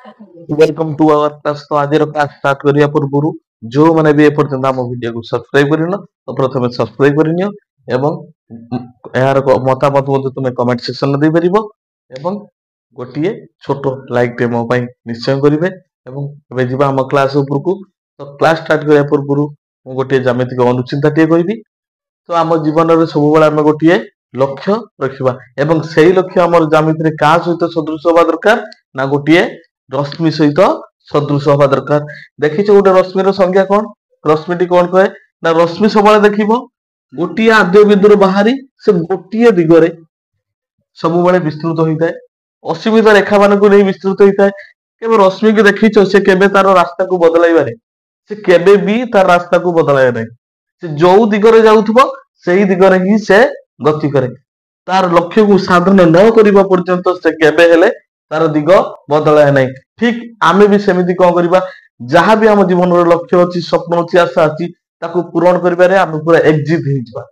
Welcome to our class. तो आज class start करिया पूर्व जो मैंने भी एपर्यंत आम वीडियो को सब्सक्राइब करिन तो प्रथमे सब्सक्राइब करिनियो एवं यार मतामत मते तुमे कमेंट सेक्शन में दे परिबो एवं गोटिए छोटो लाइक टे मो पई निश्चय करिवे एवं एबे जिबा हम क्लास ऊपर को। तो क्लास स्टार्ट करिया पूर्व मु गोटिए ज्यामितिक अनुचिंता टे कहबी। तो आम जीवन में सब बेले आम गोटे लक्ष्य रखा एवं से ही लक्ष्य आम ज्यामिति क्या सहित सदृश हवा दरकार ना गोटे रश्मि सहित सदृश हवा दरकार। देखिए गोटे रश्मिर संज्ञा कौन, रश्मिटी कौन कहे ना रश्मि सब देख गोटे आद्य बिंदु बाहरी से गोटे दिगरे सब विस्तृत होता है, असीमित रेखा मान नहीं विस्तृत होता है। केवल रश्मि की देखीच से केबे तार रास्ता को बदलाइबारे से केबे भी तार रास्ता को बदलाय नहीं, से जो दिगरे जाउथबो सेही दिगरे ही से गति करे। तार लक्ष्य को साधन न करिबा पर्यंत से केबे हेले तार दिग बदलाय नहीं। ठीक आमे भी सेमिति कोन करिबा, जहां भी हम जीवन रो लक्ष्य अछि, स्वप्न अछि, आशा अछि, ताको पूरण करिबारे आमे पूरा एक्जिट हो जिबा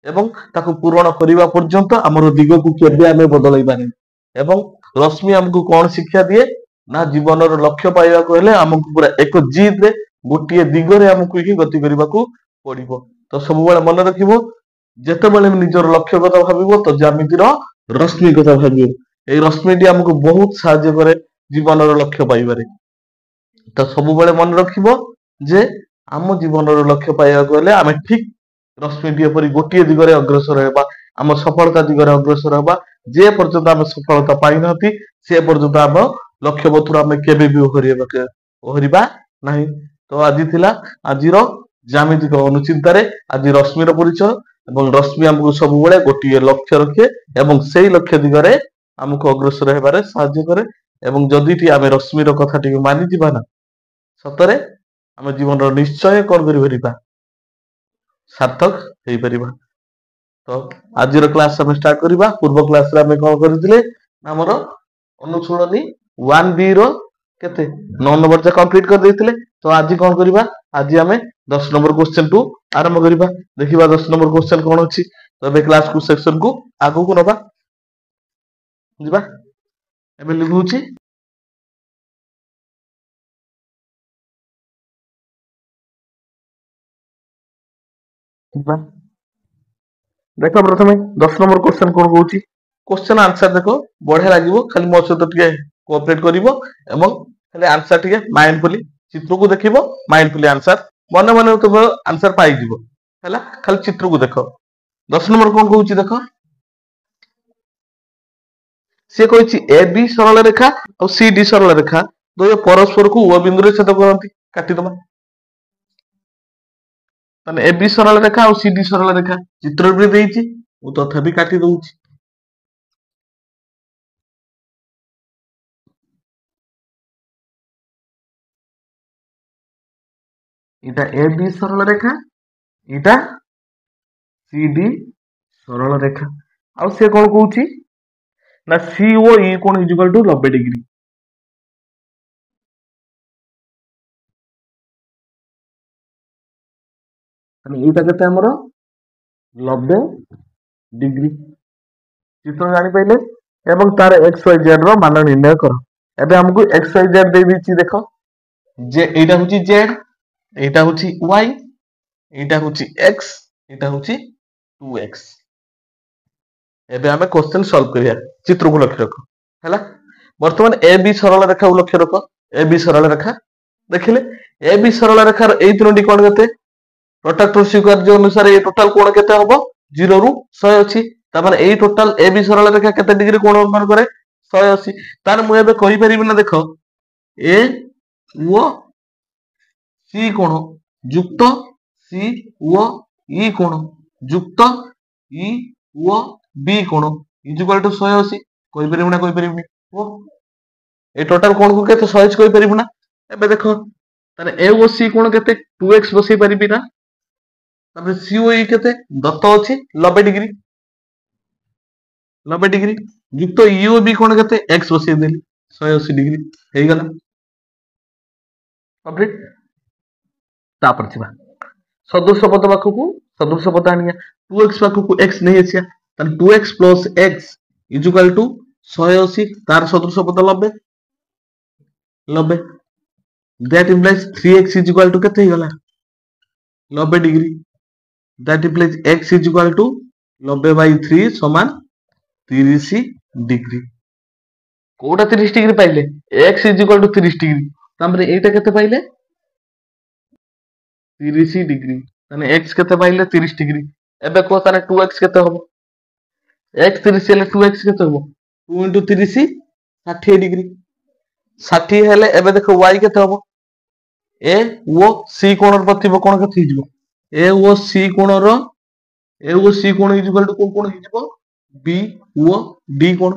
एवं ताको पूरण करिबा पर्यंत हमर दिग को केबे आमे बदलाइबा नहीं। एवं रश्मि हमको कौन शिक्षा दिए ना जीवन रो लक्ष्य पाइबा को हेले हमको पूरा एक जिद रे गोटे दिगरे हमको ही गति करबा को पड़िबो। तो सब बेले मन रखिबो जेते बेले निजर लक्ष्य कथा भाबिबो तो ज्यामितिर रश्मि कथा भाबिबो। ए रश्मिटी हमको बहुत सहायता करे जीवन रो लक्ष्य पाइबारे। तो सब बेले मन रखिबो जे आम जीवन रो लक्ष्य पाइबा को हेले आमे ठीक रश्मिटी परि गोटे दिगरे अग्रसर हेबा, आम सफलता दिगरे अग्रसर हेबा। जे पर्यंत आम सफलता पाइ नथि से पर्यंत आम लक्ष्य बतुर आम केबे भी ओहरिबा नहीं। तो आज थिला आजिर ज्यामितिक अनुचिंतारे आज रश्मिर परिचय एवं रश्मि आमको सब बेले गोटे लक्ष्य रखे एवं से ही लक्ष्य दिगरे आमको अग्रसर हेबारे साहाय्य करे। एवं जदि आम रश्मिर कथा टी मानि जिबा ना सतरे आम जीवन निश्चय कौन करिपरिबा सार्थक हेई परिबा। तो आज क्लास आम स्टार्ट करिबा। पूर्व क्लास रे आम कोन करथिले हमर अनुसुलनी 1b रो केते 9 नंबर जा कंप्लीट कर देथिले। तो आज कोन करिबा, आज आम 10 नंबर क्वेश्चन टू आरंभ करिबा। देखिबा 10 नंबर क्वेश्चन कोन अछि। तो एबे क्लास को सेक्शन को आगु को नबा जिबा। एबे लिखुची जिबा। देखो प्रथमे 10 नंबर क्वेश्चन कोन कहूची। क्वेश्चन आंसर देखो बढ़िया लागिवो, खाली मो सहित टिके कोऑपरेट करिवो एवं खाली आंसर टिके माइंडफुली चित्र को देखिवो, माइंडफुली आंसर मन मन तो आंसर पाई जिवो हैला। खाली चित्र को देखो। 10 नंबर कोन कहूची देखो, से कहूची ए बी सरल रेखा और सी डी सरल रेखा दोय परस्पर को ओ बिंदु रे छेद करंती। काटी दबा तने ए बी सरल रेखा और सी डी सरल रेखा चित्र भी देइची, मु तथापि काटी दउची। इटा ए बी सरल रेखा, इटा सी डी सरल रेखा। आ से कोन कहूची ना सी ओ ई कोण इक्वल टू 90 डिग्री। माने एटा केते हमरो 90 डिग्री चित्र जानि पाइले एवं तार एक्स वाई जेड रो मान निर्णय करो। एबे हमको एक्स वाई जेड दे दिछि देखो, जे एटा होची जेड, एटा होची वाई, एटा होची एक्स, एटा होची 2x। एबे हमें क्वेश्चन सॉल्व करिया। चित्र को लक्ष्य रखो हैला। वर्तमान ए बी सरल रेखा को लक्ष्य रखो। ए बी सरल रेखा देखिले ए बी सरल रेखा एई तीनोटी कोण केते प्रोडक्ट स्वीकार्य अनुसार ए टोटल कोण केते होबो 0 रु 100 अछि। त माने एई टोटल ए बी सरल रेखा केते डिग्री कोण निर्माण करे 180। तार मु एबे कहि परिबि ना देखो ए ओ सी कोण युक्त सी ओ ई कोण युक्त ई ओ बी कोण इक्वल टू 180 कहि परिबि ना, कहि परिबि ओ ए टोटल कोण को केते 180 कहि परिबि ना। एबे देखो ताने ए ओ सी कोण केते 2x बसै परिबि ना। तबे सी ओ ई केते दत्त अछि 90 डिग्री, 90 डिग्री युक्त ई ओ बी कोण केते x बसै देली 180 डिग्री हेई गला कंप्लीट। तापर छिबा सदृश पद पाखकू सदृश पद आनिया 2x पाखकू x नहीं आछिया तन 2x plus x equal to 180 तार सदृश पद 90 90 that implies 3x is equal to केते गला 90 degree that implies x is equal to 90/3 समान 30 डिग्री कोटा 30 डिग्री पाइले x is equal to 30 degree तामरे एटा केते पाइले 30 डिग्री ताने x केते पाइले 30 डिग्री एबे को ताने 2x केते होबो x 30 हेले 2x केते होबो 2 30 60 डिग्री 60 हेले एबे देखो y केते होबो ए ओ c कोण प्रतिबो कोण केते हिजबो ए ओ c कोणर ए ओ c कोण इज इक्वल टू कोण कोण हिजबो b ओ d कोण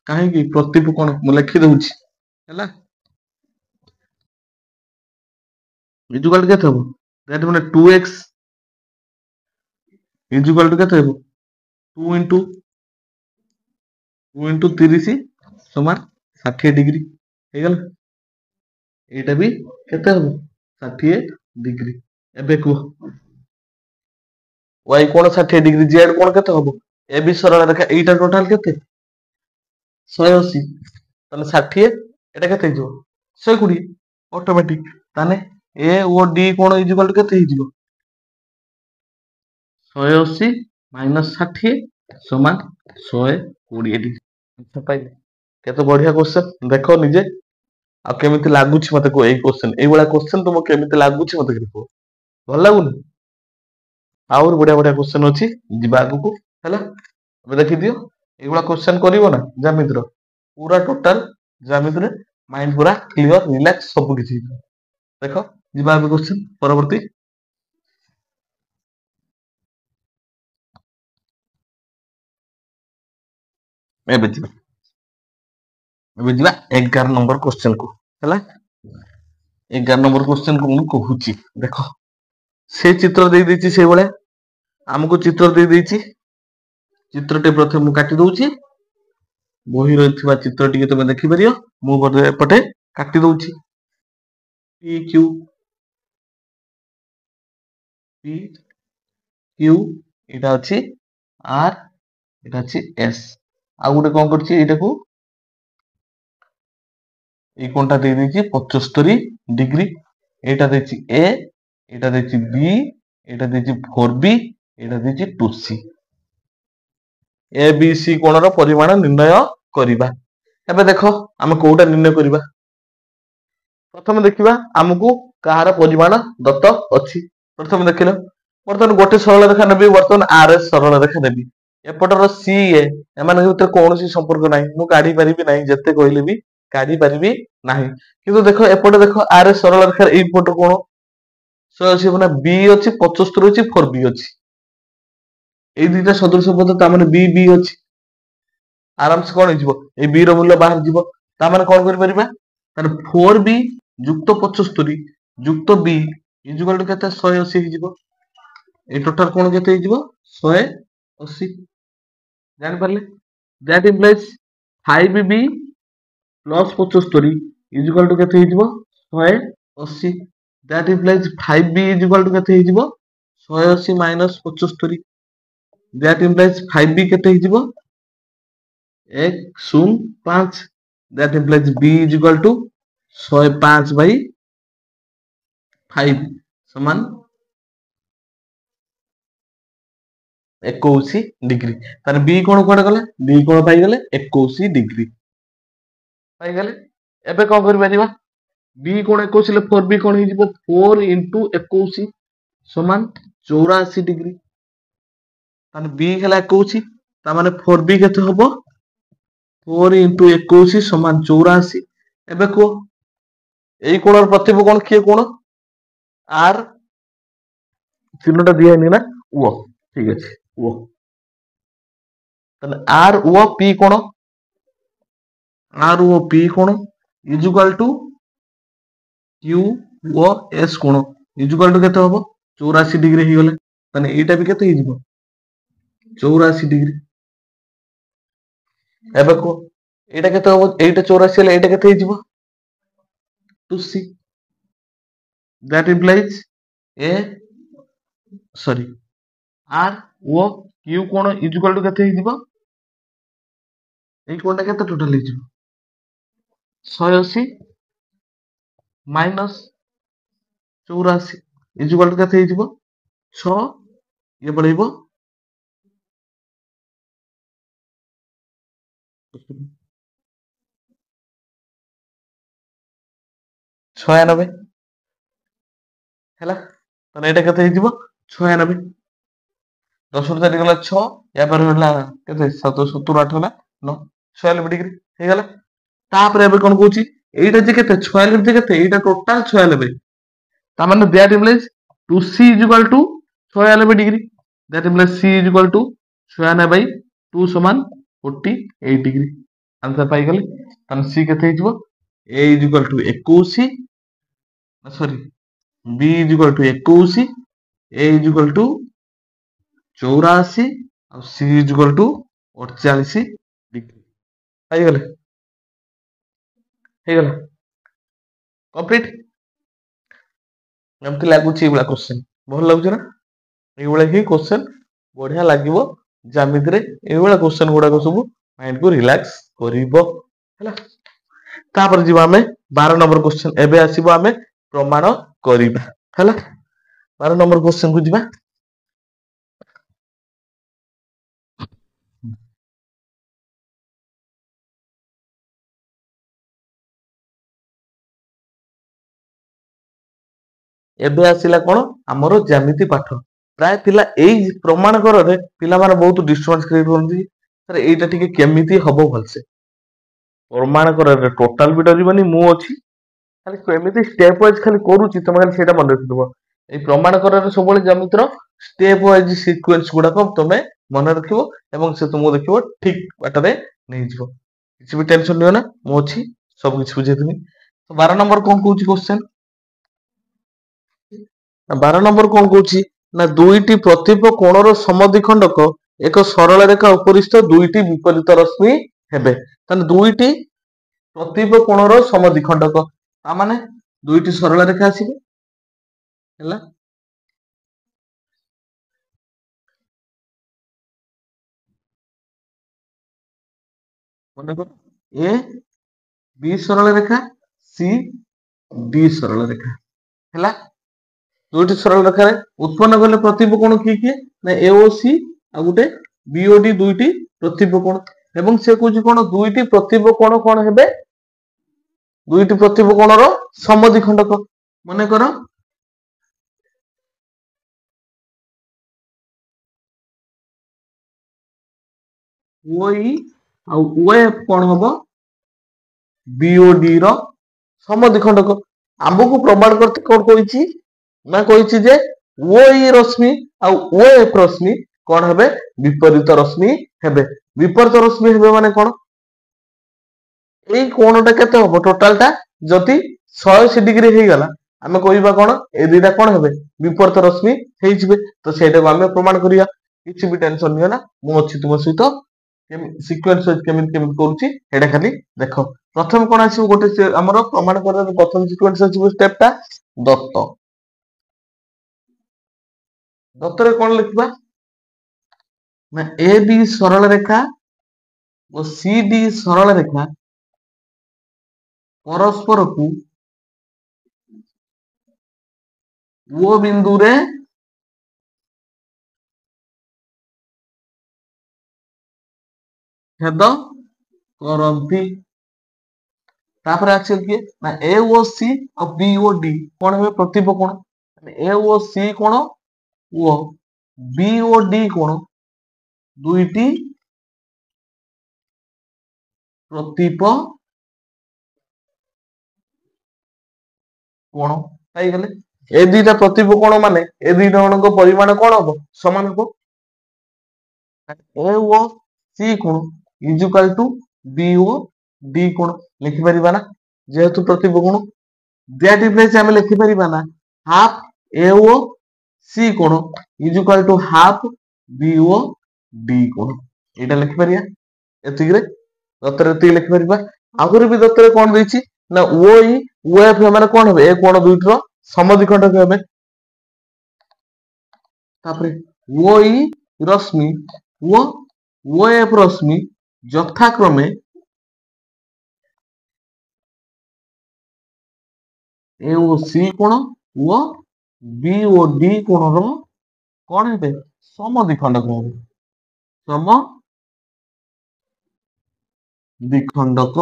काहे कि प्रतिबो कोण मु लिखि दउछि हैला इज इक्वल टू केते होबो दैट माने 2x इज इक्वल टू केते होबो 2 into 30 समान 60 डिग्री हे गेल एटा भी केते होबो 60 डिग्री एबे को y कोण 60 डिग्री z कोण केते होबो ए बी सरल रेखा एटा टोटल केते 180 तने 60 एटा केते हिजो 120 ऑटोमेटिक तने ए ओ डी कोण इज इक्वल टू केते हिजो 180 माइनस 60 समान 120 डिग्री अच्छा पाइले केते बढ़िया क्वेश्चन देखो निजे आ केमिति लागुछि मते को एई क्वेश्चन एई वाला क्वेश्चन तुम केमिति लागुछि मते को भल लागुनी और बढ़िया बढ़िया क्वेश्चन अछि जिबा आगु को हैला अब देखि दियो एई वाला क्वेश्चन करिवो ना ज्यामिति रो पूरा टोटल ज्यामिति रे माइंड पूरा क्लियर रिलैक्स सब किछि देखो जिबा आगु क्वेश्चन परवर्ती एबे जिबा 11 नंबर क्वेश्चन को हैला 11 नंबर क्वेश्चन को मु कहूची देखो से चित्र दे देछि से बळे हमको चित्र दे देछि चित्रटे प्रथम मु काटी दउछि बही रहिथिबा चित्र टिके तमे देखि परियो मु एपटे काटी दउछि p q p q एटा अछि r एटा अछि s आ गुटे कोन करछि एटा को এই কোণটা দিয়ে দিয়েছি 75 ডিগ্রি এটা দিয়েছি এ এটা দিয়েছি বি এটা দিয়েছি 4b এটা দিয়েছি 2c এ বি সি কোণর পরিমাণ নির্ণয় করিবা এবে দেখো আমি কোউটা নির্ণয় করিবা প্রথমে দেখিবা আমকু কাহার পরিমাণ দত্ত ଅଛି প্রথমে দেখিলো বর্তমান গোটে সরল রেখা নেবি বর্তমান আরএস সরল রেখা নেবি এপটর সি এ এମାନଙ୍କ ଭିତରେ କୌଣସି ସମ୍ପର୍କ ନାହିଁ ମୁଁ କାଢି ପାରିବି ନାହିଁ ଯେତେ କହିଲେ ବି କାଢି ପାରିବି ନାହିଁ କିନ୍ତୁ ଦେଖ ଏପଟେ ଦେଖ ଆର ସରଳ ରେଖାର ଏଇ ପଟ କୋଣ 180 ମାନେ b ଅଛି 75 ଅଛି 4b ଅଛି ଏଇ ଦୁଇଟା ସଦୃଶ ପଦ ତା ମାନେ b b ଅଛି आराम से कौन हो ए बी रो मूल्य बाहर जीवो ता माने कौन करि परिबा तार 4b युक्त 75 युक्त b इज इक्वल टू केते 180 हि जीवो ए टोटल कोन केते हि जीवो 180 जानि परले that implies 5b plus 75 is equal to केते हि जीवो 180 that implies 5b is equal to केते हि जीवो 180 माइनस 75 दैट इम्प्लाइज 5b केते हि जीवो 105 that implies b is equal to 105/5 समान 21 डिग्री तार b कोण कोड गला b कोण पाई गले 21 डिग्री पाई गले एबे कोन करि परिबा b कोण 21 ले 4b कोण हि जिवो 4 * 21 समान 84 डिग्री ताने b हला 21 ता माने 4b केते होबो 4 * 21 समान 84 एबे को एई कोणर प्रतिबिंब कोण किए कोण आर चिन्हटा दिया नहीं ना ओ ठीक अछि ओ तने आर ओ पी कोण आर ओ पी कोण is equal to Q O S कोण इज इक्वल टू केते होबो 84 डिग्री हि गले तने एटा भी केते हि जिवो 84 डिग्री एबे को एटा केते होबो एटा 84 ले एटा केते हि जिवो 2c that implies a sorry r o q कोण इज इक्वल टू केते हि जिवो एई कोणटा केते टोटल हि जिवो 180 ମାଇନସ୍ 84 ଇଜୁକାଲ ଟୁ କେତେ ହେଇଯିବ 6 ଇଏ ପଳେଇବ 96 ହେଲା। ତାହେଲେ ଏଇଟା କେତେ ହେଇଯିବ 96 10 ରୁ 4 ଗଲା 6 ୟା ପରେ ହେଲା କେତେ 70 8 ହେଲା 9 96 ଡିଗ୍ରୀ ହେଇଗଲା। ତାପରେ ଏବେ କଣ କହୁଛି ଏଇଟା ଯେ କେତେ 96 ଯେ କେତେ ଏଇଟା ଟୋଟାଲ 96 ତାମାନେ that implies 2c is equal to 96 degree that implies c is equal to 96 by 2 ସମାନ 48 ଡିଗ୍ରୀ ଆନ୍ସର ପାଇଗଲେ। ତାହେଲେ c କେତେ ହେଇଯିବ a is equal to 21 sorry b is equal to 21 a is equal to 84 ଆଉ c is equal to 48 degree ପାଇଗଲେ ହେଇଗଲା complete. ଏମିତି ଲାଗୁଛି ଏଇଭଳିଆ କ୍ୱେଶ୍ଚନ ଭଲ ଲାଗୁଛି ନା ଏଇଭଳିଆ ହିଁ କ୍ୱେଶ୍ଚନ ବଢିଆ ଲାଗିବ ଜ୍ୟାମିତିରେ ଏଇଭଳିଆ କ୍ୱେଶ୍ଚନ ଗୁଡାକ ସବୁ ମାଇଣ୍ଡ କୁ ରିଲାକ୍ସ କରିବ ହେଲା। ତାପରେ ଯିବା ଆମେ 12 ନମ୍ବର କ୍ୱେଶ୍ଚନ ଏବେ ଆସିବ ଆମେ ପ୍ରମାଣ କରିବା ହେଲା। 12 ନମ୍ବର କ୍ୱେଶ୍ଚନ କୁ ଯିବା। ଏବେ ଆସିଲା କଣ ଆମର ଜ୍ୟାମିତି ପାଠ। ପ୍ରାୟ ପିଲା ଏଇ ପ୍ରମାଣ କରରେ ପିଲାମାନେ ବହୁତ ଡିଷ୍ଟର୍ବାନ୍ସ କ୍ରିଏଟ କରନ୍ତି ସାର୍ ଏଇଟା ଟିକେ କେମିତି ହବ ଭଲସେ। ପ୍ରମାଣ କରରେ ଟୋଟାଲ ବି ଡରିବନି ମୁଁ ଅଛି ଖାଲି କେମିତି ଷ୍ଟେପ ୱାଇଜ ଖାଲି କରୁଛି ତମେ ଖାଲି ସେଇଟା ମନେ ରଖିଥିବ। ଏଇ ପ୍ରମାଣ କରରେ ସବୁବେଳେ ଜ୍ୟାମିତିର ଷ୍ଟେପ ୱାଇଜ ସିକ୍ୱେନ୍ସ ଗୁଡାକ ତମେ ମନେ ରଖିବ ଏବଂ ସେ ତୁମକୁ ଦେଖିବ ଠିକ ବାଟରେ ନେଇଯିବ। କିଛି ବି ଟେନସନ ନିଅ ନା ମୁଁ ଅଛି ସବୁ କିଛି ବୁଝେଇଦେବି। 12 ନମ୍ବର କଣ କହୁଛି କ୍ୱେଶ୍ଚନ 12 ନମ୍ବର କଣ କହୁଛି ନା ଦୁଇଟି ପ୍ରତିପ କୋଣର ସମଦ୍ୱିଖଣ୍ଡକ ଏକ ସରଳ ରେଖା ଉପରିସ୍ଥ ଦୁଇଟି ବିପରୀତ ରଶ୍ମି ହେବେ। ତାହେଲେ ଦୁଇଟି ପ୍ରତିପ କୋଣର ସମଦ୍ୱିଖଣ୍ଡକ ତାମାନେ ଦୁଇଟି ସରଳ ରେଖା ଆସିବେ ହେଲା। ମନେକର ଏ ବି ସରଳ ରେଖା ସି ଡି ସରଳ ରେଖା ହେଲା। ଦୁଇଟି ସରଳ ରେଖାରେ ଉତ୍ପନ୍ନ କଲେ ପ୍ରତିପ କୋଣ କିଏ କିଏ ନା ଏ ଓ ସି ଆଉ ଗୋଟେ ବି ଓ ଡି ଦୁଇଟି ପ୍ରତିପ କୋଣ ଏବଂ ସେ କହୁଛି କଣ ଦୁଇଟି ପ୍ରତିପ କୋଣ କଣ ହେବେ ଦୁଇଟି ପ୍ରତିପ କୋଣର ସମଦ୍ୱିଖଣ୍ଡକ। ମନେକର OE ଆଉ OF କଣ ହବ BOD ର ସମଦ୍ୱିଖଣ୍ଡକ। ଆମକୁ ପ୍ରମାଣ କରତେ କଣ କହିଛି ନା କହିଛି ଯେ OE ରଶ୍ମି ଆଉ OF ରଶ୍ମି କଣ ହେବେ ବିପରୀତ ରଶ୍ମି ହେବେ। ବିପରୀତ ରଶ୍ମି ହେବେ ମାନେ କଣ ଏଇ କୋଣଟା କେତେ ହବ ଟୋଟାଲଟା ଯଦି 180 ଡିଗ୍ରୀ ହେଇଗଲା ଆମେ କହିବା କଣ ଏ ଦିଟା କଣ ହେବେ ବିପରୀତ ରଶ୍ମି ହେଇଯିବେ। ତ ସେଇଟାକୁ ଆମେ ପ୍ରମାଣ କରିବା କିଛି ବି ଟେନସନ ନିଅ ନା ମୁଁ ଅଛି ତୁମ ସହିତ ସିକ୍ୱେନ୍ସ କେମିତି କେମିତି କରୁଛି ଏଇଟା ଖାଲି ଦେଖ। ପ୍ରଥମେ କଣ ଆସିବ ଗୋଟେ ଆମର ପ୍ରମାଣ କରିବାର ପ୍ରଥମ ସିକ୍ୱେନ୍ସ ଆସିବ ଷ୍ଟେପ ଟା ଦତ୍ତ। ଦତ୍ତରେ କଣ ଲେଖିବା ନା ଏ ବି ସରଳ ରେଖା ଓ ସି ଡି ସରଳ ରେଖା ପରସ୍ପରକୁ ଓ ବିନ୍ଦୁରେ ଛେଦ କରନ୍ତି। ତାପରେ ଆସିବ କିଏ ନା ଏ ଓ ସି ଆଉ ବି ଓ ଡି କଣ ହେବେ ପ୍ରତିପ କୋଣ ଏ ଓ ସି କୋଣ ଓ ବି ଓ ଡି କୋଣ ଦୁଇଟି ପ୍ରତିପ କୋଣ ପାଇଗଲେ। ଏ ଦିଟା ପ୍ରତିପ କୋଣ ମାନେ ଏ ଦିଟା ଜଣଙ୍କ ପରିମାଣ କଣ ହବ ସମାନ ହବ। ଏ ଓ ସି କୋଣ ଇଜୁକାଲ ଟୁ ବି ଓ ଡି କୋଣ ଲେଖିପାରିବା ନା ଯେହେତୁ ପ୍ରତିପ କୋଣ ଦ୍ୟାଟ୍ ଇମ୍ପ୍ଲାଇଜ୍ ଆମେ ଲେଖିପାରିବା ନା ହାଫ ଏ ଓ ସି କୋଣ ଇଜୁକାଲ ଟୁ ହାଫ ବି ଓ ଡି କୋଣ ଏଇଟା ଲେଖିପାରିବା। ଏତିକିରେ ଦତ୍ତରେ ଏତିକି ଲେଖିପାରିବା। ଆହୁରି ବି ଦତ୍ତରେ କଣ ଦେଇଛି ନା ଓ ଇ ଓ ଏଫ ମାନେ କଣ ହେବେ ଏ କୋଣ ଦୁଇଟିର ସମଦ୍ୱିଖଣ୍ଡକ ହେବେ। ତାପରେ ଓ ଇ ରଶ୍ମି ଓ ଓ ଏଫ ରଶ୍ମି ଯଥାକ୍ରମେ ए ओ सी कोण ओ बी ओ डी कोणर कौन हेबे समद्विखंडक हेबे समद्विखंडक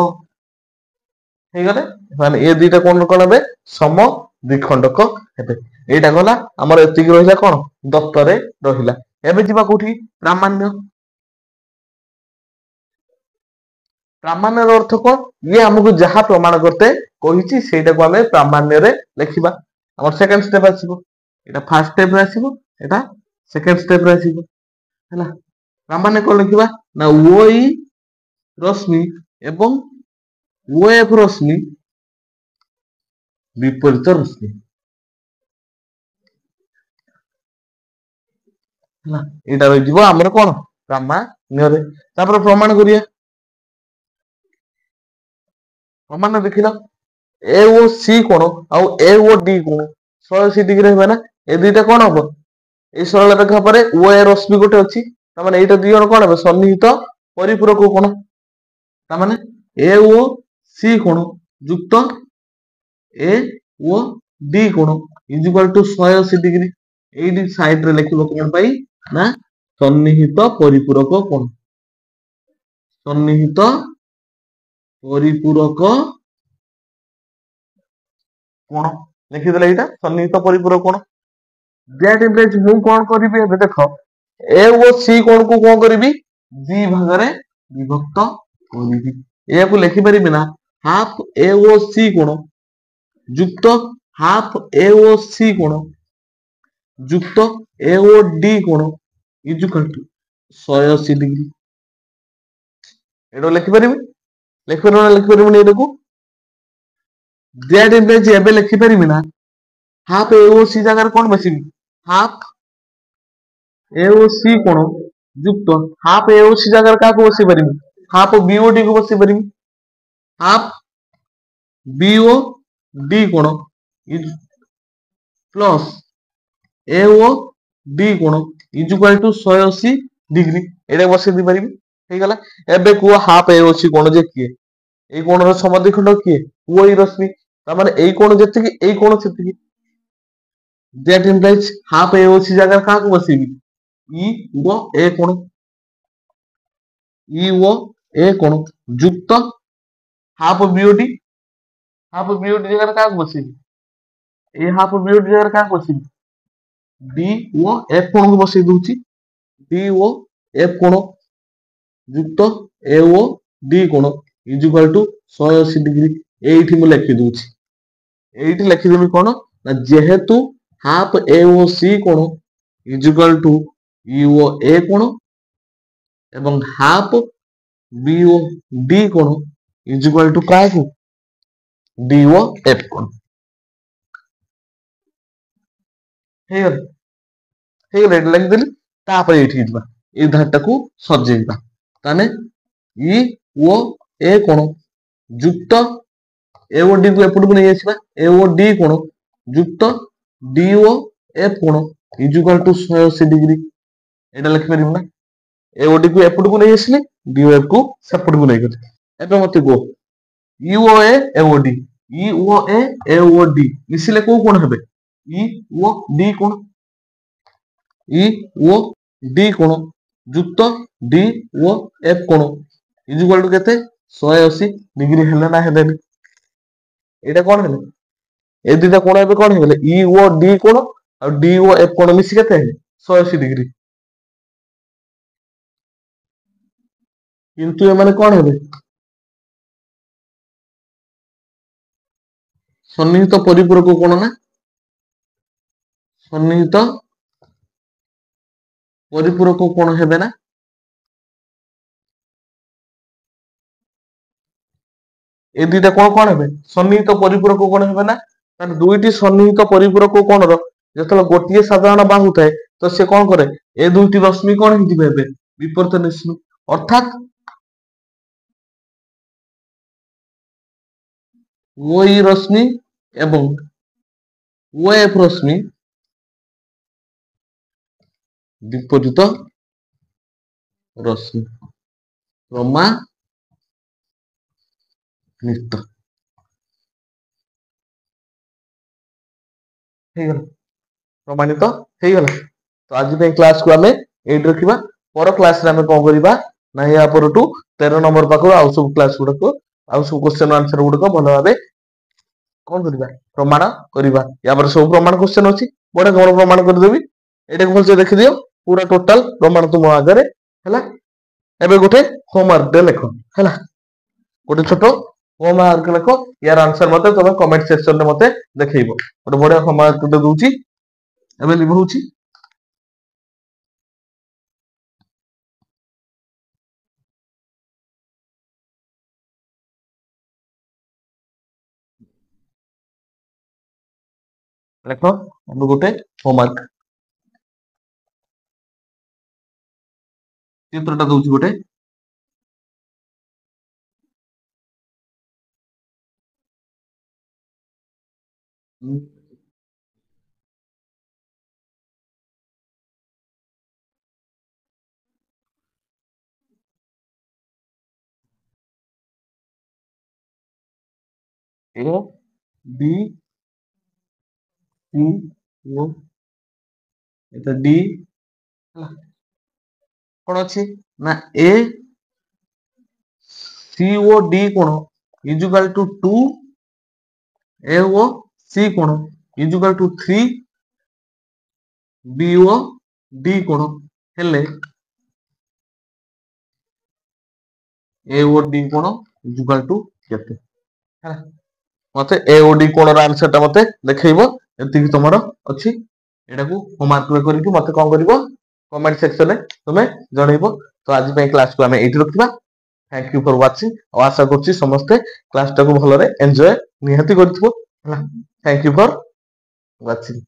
ହେଇଗଲେ ମାନେ ଏ ଦିଟା କୋଣ କଣ ହେବେ ସମଦ୍ବିଖଣ୍ଡକ ହେବେ। ଏଇଟା ଗଲା ଆମର ଏତିକି ରହିଲା କଣ ଦତ୍ତରେ ରହିଲା। ଏବେ ଯିବା କୋଉଠି ପ୍ରାମାଣ୍ୟ। ପ୍ରାମାଣ୍ୟର ଅର୍ଥ କଣ ଇଏ ଆମକୁ ଯାହା ପ୍ରମାଣ କରତେ କହିଛି ସେଇଟାକୁ ଆମେ ପ୍ରାମାଣ୍ୟରେ ଲେଖିବା। ଆମର ସେକେଣ୍ଡ ଷ୍ଟେପ ଆସିବ ଏଟା ଫାର୍ଷ୍ଟ ଷ୍ଟେପରେ ଆସିବ ଏଟା ସେକେଣ୍ଡ ଷ୍ଟେପରେ ଆସିବ ହେଲା। ପ୍ରାମାଣ୍ୟ କଣ ଲେଖିବା ନା ଓ ଇ ରଶ୍ମି ଏବଂ ଓ ଏଫ ରଶ୍ମି ବିପରୀତ ରଶ୍ମି ହେଲା। ଏଇଟା ରହିଯିବ ଆମର କଣ ପ୍ରାମାଣ୍ୟରେ। ତାପରେ ପ୍ରମାଣ କରିବା। ପ୍ରମାଣ ଦେଖିଲ ଏ ଓ ସି କୋଣ ଆଉ ଏ ଓ ଡି କୋଣ 180 ଡିଗ୍ରୀ ହେବେ ନା ଏ ଦିଟା କଣ ହବ ଏଇ ସରଳ ରେଖା ପରେ ଓ ଏ ରଶ୍ମି ଗୋଟେ ଅଛି ତାମାନେ ଏଇଟା ଦି ଜଣ କଣ ହେବେ ସନ୍ନିହିତ ପରିପୂରକ କୋଣ। ତାମାନେ ଏ ଓ ସି କୋଣ ଯୁକ୍ତ ଏ ଓ ଡି କୋଣ ଇଜିକାଲ ଟୁ 180 ଡିଗ୍ରୀ। ଏଇଠି ସାଇଡ ରେ ଲେଖିବ କଣ ପାଇଁ ନା ସନ୍ନିହିତ ପରିପୂରକ କୋଣ। ସନ୍ନିହିତ ପରିପୂରକ କୋଣ ଲେଖିଦେଲେ ଏଇଟା ସନ୍ନିହିତ ପରିପୂରକ କୋଣ। ଦ୍ୟାଟ ଇମ୍ପ୍ଲାଇଜ୍ ମୁଁ କଣ କରିବି ଏବେ ଦେଖ ଏ ଓ ସି କୋଣକୁ କଣ କରିବି ଦି ଭାଗରେ ବିଭକ୍ତ କରିବି। ଏହାକୁ ଲେଖିପାରିବି ନା ହାଫ ଏ ଓ ସି କୋଣ ଯୁକ୍ତ ହାଫ ଏ ଓ ସି କୋଣ ଯୁକ୍ତ ଏ ଓ ଡି କୋଣ ଇଜୁକାଲ ଟୁ 180 ଡିଗ୍ରୀ। ଏଇଟାକୁ ଲେଖିପାରିବି ଲେଖିପାରିବି ନା ଲେଖିପାରିବିନି ଏଇଟାକୁ ଦ୍ୟାଟ ଇମ୍ପ୍ଲାଇଜ୍ ଏବେ ଲେଖିପାରିବି ନା ହାଫ ଏ ଓ ସି ଜାଗାରେ କଣ ବସିବି ହାଫ ଏ ଓ ସି କୋଣ ଯୁକ୍ତ ହାଫ ଏ ଓ ସି ଜାଗାରେ କାହାକୁ ବସେଇ ପାରିବି ହାଫ ବି ଓ ଡି କୁ ବସେଇ ପାରିବି। ହାଫ ବି ଓ ଡି କୋଣ ପ୍ଲସ ଏ ଓ ଡି କୋଣ ଇଜୁକାଲ ଟୁ 180 ଡିଗ୍ରୀ ଏଇଟା ବସେଇ ଦେଇ ପାରିବି ହେଇଗଲା। ଏବେ କୁହ ହାଫ ଏ ଓ ସି କୋଣ ଯେ କିଏ ଏଇ କୋଣର ସମଦ୍ବିଖଣ୍ଡ କିଏ ଓ ଇ ରଶ୍ମି ତାମାନେ ଏଇ କୋଣ ଯେତିକି ଏଇ କୋଣ ସେତିକି। That implies half A O C ଜାଗାରେ କାହାକୁ ବସେଇବି ଇ ଓ ଏ କୋଣ ଇ ଓ ଏ କୋଣ ଯୁକ୍ତ ହାଫ ବି ଓ ଡି ହାଫ ବି ଓ ଡି ଜାଗାରେ କାହାକୁ ବସେଇବି ଏଇ ହାଫ ବି ଓ ଡି ଜାଗାରେ କାହାକୁ ବସେଇବି ଡି ଓ ଏଫ କୋଣକୁ ବସେଇ ଦଉଛି ଡି ଓ ଏଫ କୋଣ ଯୁକ୍ତ ଏ ଓ ଡି କୋଣ ଇଜୁକାଲ ଟୁ 180 ଡିଗ୍ରୀ। ଏଇଠି ମୁଁ ଲେଖି ଦଉଛି ଏଇଠି ଲେଖିଦେବି କଣ ନା ଯେହେତୁ ହାଫ ଏ ଓ ସି କୋଣ ଇଜୁକାଲ ଟୁ ଇ ଓ ଏ କୋଣ ଏବଂ ହାଫ ବି ଓ ଡି କୋଣ ଇଜୁକାଲ ଟୁ କାହାକୁ ଡି ଓ ଏଫ କୋଣ। ହେଇଗଲା ହେଇଗଲା ଏଇଟା ଲେଖିଦେଲି। ତାପରେ ଏଇଠିକି ଯିବା ଏଇ ଧାରଟାକୁ ସଜେଇବା ତାହେଲେ ଇ ଓ ଏ କୋଣ ଯୁକ୍ତ ଏ ଓ ଡି କୁ ଏପଟକୁ ନେଇ ଆସିବା ଏ ଓ ଡି କୋଣ ଯୁକ୍ତ ଡି ଓ ଏଫ କୋଣ ଇଜୁକାଲ ଟୁ 180 ଡିଗ୍ରୀ ଏଇଟା ଲେଖିପାରିବୁ ନା ଏ ଓ ଡି କୁ ଏପଟକୁ ନେଇ ଆସିଲି ଡି ଓ ଏଫ କୁ ସେପଟକୁ ନେଇଗଲି। ଏବେ ମତେ କୁହ ଇ ଓ ଏ ଓ ଡି ଇ ଓ ଏ ଓ ଡି ମିଶିଲେ କୋଉ କୋଣ ହେବେ ଇ ଓ ଡି କୋଣ ଇ ଓ ଡି କୋଣ ଯୁକ୍ତ ଡି ଓ ଏଫ କୋଣ ଇଜୁକାଲ ଟୁ କେତେ 180 ଡିଗ୍ରୀ ହେଲେ ନା ହେଲେନି ଏଇଟା କଣ ହେଲେ ଏ ଦିଟା କୋଣ ଏବେ କଣ ହେଇଗଲେ ଇ ଓ ଡି କୋଣ ଆଉ ଡି ଓ ଏଫ କୋଣ ମିଶି କେତେ ହେଲେ 180 ଡିଗ୍ରୀ। କିନ୍ତୁ ଏମାନେ କଣ ହେବେ ସନ୍ନିହିତ ପରିପୂରକ କୋଣ ନା ସନ୍ନିହିତ ପରିପୂରକ କୋଣ ହେବେ ନା ଏ ଦିଟା କୋଣ କଣ ହେବେ ସନ୍ନିହିତ ପରିପୂରକ କୋଣ ହେବେ ନା ତାହେଲେ ଦୁଇଟି ସନ୍ନିହିତ ପରିପୂରକ କୋଣର ଯେତେବେଳେ ଗୋଟିଏ ସାଧାରଣ ବାହୁ ଥାଏ ତ ସେ କଣ କରେ ଏ ଦୁଇଟି ରଶ୍ମି କଣ ହେଇଯିବେ ଏବେ ବିପରୀତ ରଶ୍ମି ଅର୍ଥାତ୍ ଓ ଇ ରଶ୍ମି ଏବଂ ଓ ଏଫ ରଶ୍ମି ବିପରୀତ ରଶ୍ମି ପ୍ରମାଣିତ। ହେଇଗଲା ପ୍ରମାଣିତ ହେଇଗଲା। ତ ଆଜି ପାଇଁ କ୍ଲାସ କୁ ଆମେ ଏଇଠି ରଖିବା। ପର କ୍ଲାସ ରେ ଆମେ କଣ କରିବା ନା ୟା ପରଠୁ 13 ନମ୍ବର ପାଖରୁ ଆଉ ସବୁ କ୍ଲାସ ଗୁଡାକ ଆଉ ସବୁ କ୍ୱେଶ୍ଚନ ଆନ୍ସର ଗୁଡିକ ଭଲ ଭାବେ କଣ କରିବା ପ୍ରମାଣ କରିବା। ୟା ପରେ ସବୁ ପ୍ରମାଣ କ୍ୱେଶ୍ଚନ ଅଛି, ବଢିଆ କଣ ପ୍ରମାଣ କରିଦେବି। ଏଇଟାକୁ ଭଲସେ ଦେଖିଦିଅ, ପୁରା ଟୋଟାଲ ପ୍ରମାଣ ତୁମ ଆଗରେ ହେଲା। ଏବେ ଗୋଟେ ହୋମୱାର୍କ ଟେ ଲେଖ ହେଲା, ଗୋଟେ ଛୋଟ ହୋମୱାର୍କ ଲେଖ। ୟାର ଆନ୍ସର ମତେ ତମେ କମେଣ୍ଟ ସେକ୍ସନ ରେ ମତେ ଦେଖେଇବ। ଗୋଟେ ବଢିଆ ହୋମୱାର୍କ ଟେ ଦଉଛି, ଏବେ ଲିଭଉଛି। ଲେଖ ଏବେ ଗୋଟେ ହୋମୱାର୍କ ଚିତ୍ରଟା ଦଉଛି ଗୋଟେ। ए बी सी ଓ এটা ଡି ହେଲା। କଣ ଅଛି ନା ଏ ସି ଓ ଡି କୋଣ ଇଜୁକାଲ ଟୁ 2 ଏ ଓ ସି କୋଣ ଇଜୁକାଲ ଟୁ 3 ବି ଓ ଡି କୋଣ ହେଲେ ଏ ଓ ଡି କୋଣ ଇଜୁକାଲ ଟୁ କେତେ ହେଲା। ମତେ ଏ ଓ ଡି କୋଣର ଆନ୍ସର ଟା ମତେ ଦେଖେଇବ। ଏତିକି ତମର ଅଛି। ଏଟାକୁ ହୋମୱାର୍କ କରିକି ମତେ କଣ କରିବ କମେଣ୍ଟ ସେକ୍ସନ ରେ ତମେ ଜଣେଇବ। ତ ଆଜି ପାଇଁ କ୍ଲାସକୁ ଆମେ ଏଇଠି ରଖିବା। Thank you for watching. ଆଉ ଆଶା କରୁଛି ସମସ୍ତେ କ୍ଲାସ ଟାକୁ ଭଲରେ ଏନ୍ଜୟ ନିହାତି କରିଥିବ ହେଲା। Thank you for watching.